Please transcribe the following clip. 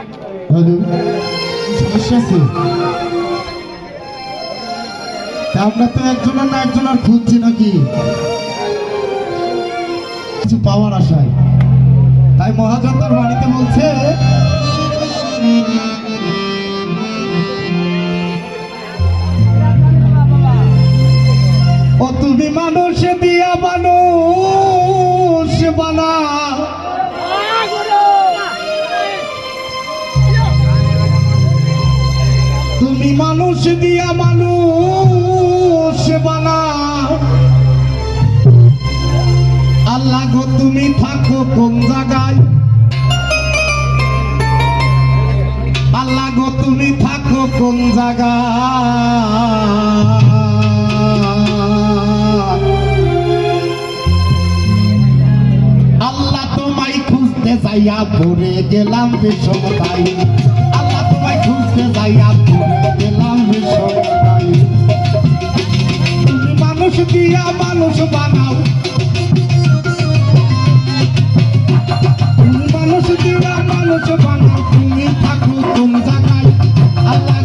Hello, সমস্যা আছে? আমরা তো একজনের না একজনের খুঁজছি নাকি কিছু পাওয়ার আশায়, তাই মহাজন তার বাড়িতে বলছে ও তুমি মানুষ দিয়া মানুষ বানা, তুমি মানুষ দিয়া মানুষ বানা, আল্লাহ গো তুমি থাকো কোন জায়গায়, আল্লাহ গো তুমি থাকো কোন জায়গায়, আল্লাহ তোমায় খুঁজতে যাইয়া পড়ে গেলাম বিষমতায়, আল্লাহ তোমায় খুঁজতে যাইয়া পড়ে গেলাম বিষমতায়, তুমি মানুষ দিয়া মানুষ বানাও, তুমি মানুষ দিয়া মানুষ বানাও, তুমি থাকো কোন জায়গায়, আল্লাহ